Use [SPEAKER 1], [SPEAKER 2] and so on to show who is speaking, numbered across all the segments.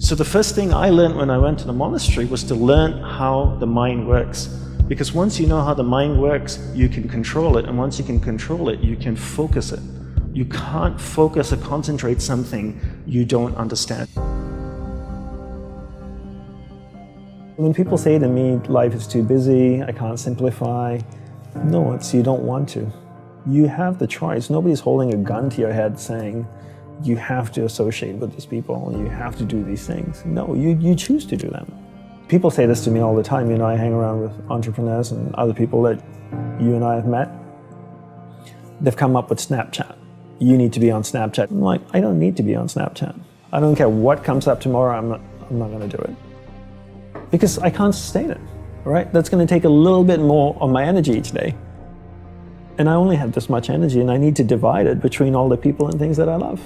[SPEAKER 1] So the first thing I learned when I went to the monastery was to learn how the mind works. Because once you know how the mind works, you can control it. And once you can control it, you can focus it. You can't focus or concentrate something you don't understand.
[SPEAKER 2] When people say to me, life is too busy, I can't simplify, no, it's you don't want to. You have the choice. Nobody's holding a gun to your head saying, you have to associate with these people, you have to do these things. No, you choose to do them. People say this to me all the time. You know, I hang around with entrepreneurs and other people that you and I have met. They've come up with Snapchat. You need to be on Snapchat. I'm like, I don't need to be on Snapchat. I don't care what comes up tomorrow, I'm not gonna do it. Because I can't sustain it, right? That's gonna take a little bit more of my energy each day. And I only have this much energy and I need to divide it between all the people and things that I love.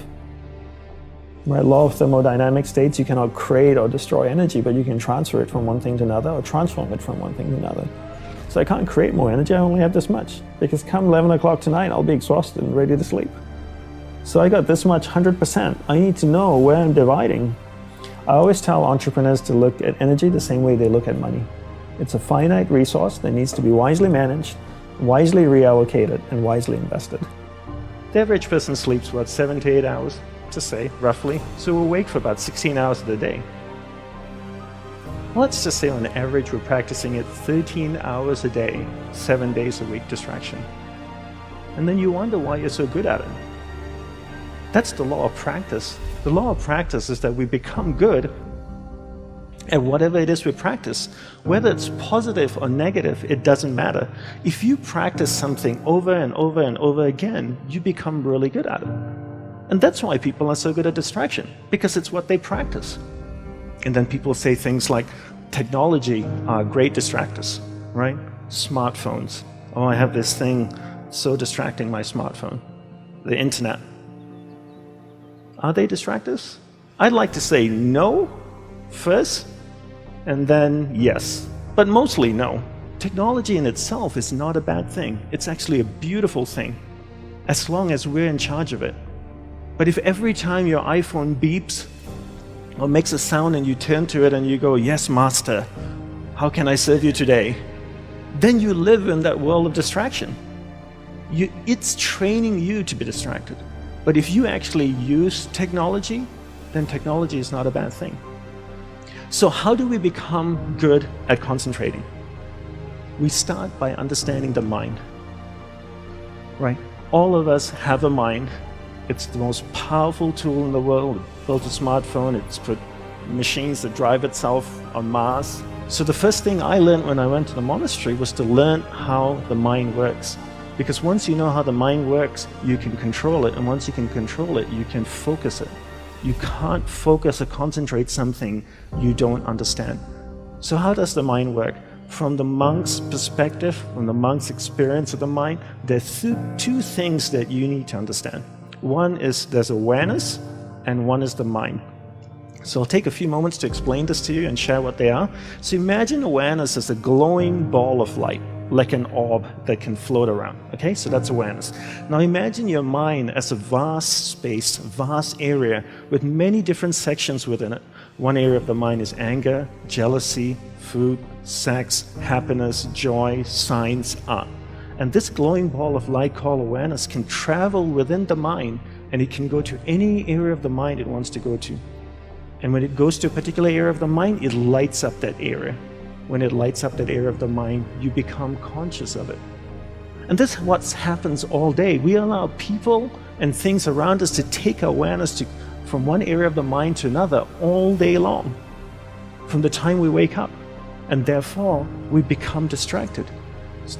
[SPEAKER 2] Right, law of thermodynamics states you cannot create or destroy energy, but you can transfer it from one thing to another or transform it from one thing to another. So I can't create more energy, I only have this much. Because come 11 o'clock tonight, I'll be exhausted and ready to sleep. So I got this much, 100%. I need to know where I'm dividing. I always tell entrepreneurs to look at energy the same way they look at money. It's a finite resource that needs to be wisely managed, wisely reallocated, and wisely invested.
[SPEAKER 1] The average person sleeps, what, 7 to 8 hours? To say, roughly. So we're awake for about 16 hours of the day. Let's just say on average we're practicing it 13 hours a day, 7 days a week distraction. And then you wonder why you're so good at it. That's the law of practice. The law of practice is that we become good at whatever it is we practice. Whether it's positive or negative, it doesn't matter. If you practice something over and over and over again, you become really good at it. And that's why people are so good at distraction, because it's what they practice. And then people say things like, technology are great distractors, right? Smartphones. Oh, I have this thing so distracting, my smartphone. The internet. Are they distractors? I'd like to say no first, and then yes. But mostly no. Technology in itself is not a bad thing. It's actually a beautiful thing, as long as we're in charge of it. But if every time your iPhone beeps or makes a sound and you turn to it and you go, yes, master, how can I serve you today? Then you live in that world of distraction. It's training you to be distracted. But if you actually use technology, then technology is not a bad thing. So how do we become good at concentrating? We start by understanding the mind, right? All of us have a mind. It's the most powerful tool in the world. It built a smartphone, it's put machines that drive itself on Mars. So the first thing I learned when I went to the monastery was to learn how the mind works. Because once you know how the mind works, you can control it. And once you can control it, you can focus it. You can't focus or concentrate something you don't understand. So how does the mind work? From the monk's perspective, from the monk's experience of the mind, there's two things that you need to understand. One is there's awareness, and one is the mind. So I'll take a few moments to explain this to you and share what they are. So imagine awareness as a glowing ball of light, like an orb that can float around. Okay, so that's awareness. Now imagine your mind as a vast space, vast area with many different sections within it. One area of the mind is anger, jealousy, food, sex, happiness, joy, science, art. And this glowing ball of light called awareness can travel within the mind, and it can go to any area of the mind it wants to go to. And when it goes to a particular area of the mind, it lights up that area. When it lights up that area of the mind, you become conscious of it. And this is what happens all day. We allow people and things around us to take awareness from one area of the mind to another all day long, from the time we wake up. And therefore, we become distracted.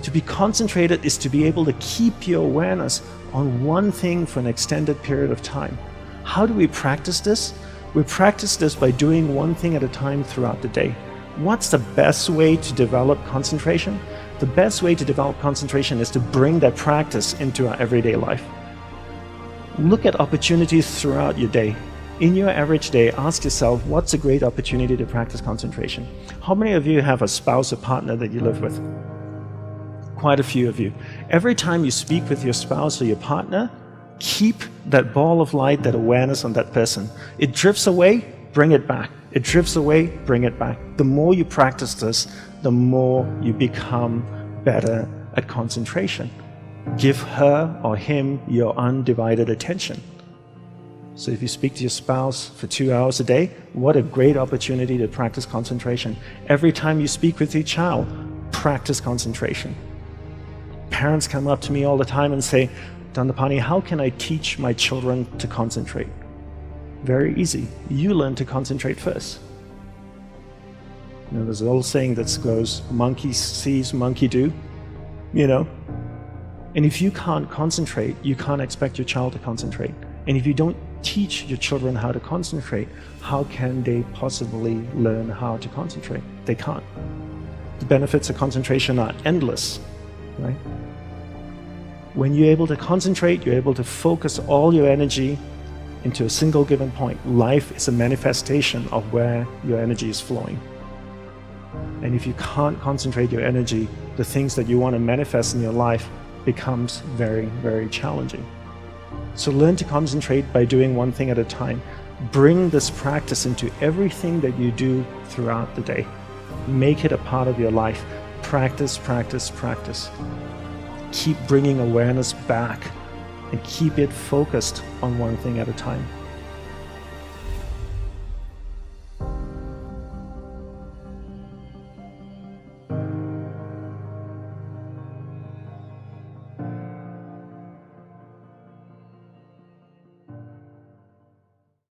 [SPEAKER 1] To be concentrated is to be able to keep your awareness on one thing for an extended period of time. How do we practice this? We practice this by doing one thing at a time throughout the day. What's the best way to develop concentration? The best way to develop concentration is to bring that practice into our everyday life. Look at opportunities throughout your day. In your average day, ask yourself, what's a great opportunity to practice concentration? How many of you have a spouse or partner that you live with? Quite a few of you. Every time you speak with your spouse or your partner, keep that ball of light, that awareness on that person. It drifts away, bring it back. It drifts away, bring it back. The more you practice this, the more you become better at concentration. Give her or him your undivided attention. So if you speak to your spouse for 2 hours a day, what a great opportunity to practice concentration. Every time you speak with your child, practice concentration. Parents come up to me all the time and say, Dandapani, how can I teach my children to concentrate? Very easy. You learn to concentrate first. There's an old saying that goes, monkey sees, monkey do, And if you can't concentrate, you can't expect your child to concentrate. And if you don't teach your children how to concentrate, how can they possibly learn how to concentrate? They can't. The benefits of concentration are endless, right? When you're able to concentrate, you're able to focus all your energy into a single given point. Life is a manifestation of where your energy is flowing. And if you can't concentrate your energy, the things that you want to manifest in your life becomes very, very challenging. So learn to concentrate by doing one thing at a time. Bring this practice into everything that you do throughout the day. Make it a part of your life. Practice, practice, practice. Keep bringing awareness back and keep it focused on one thing at a time.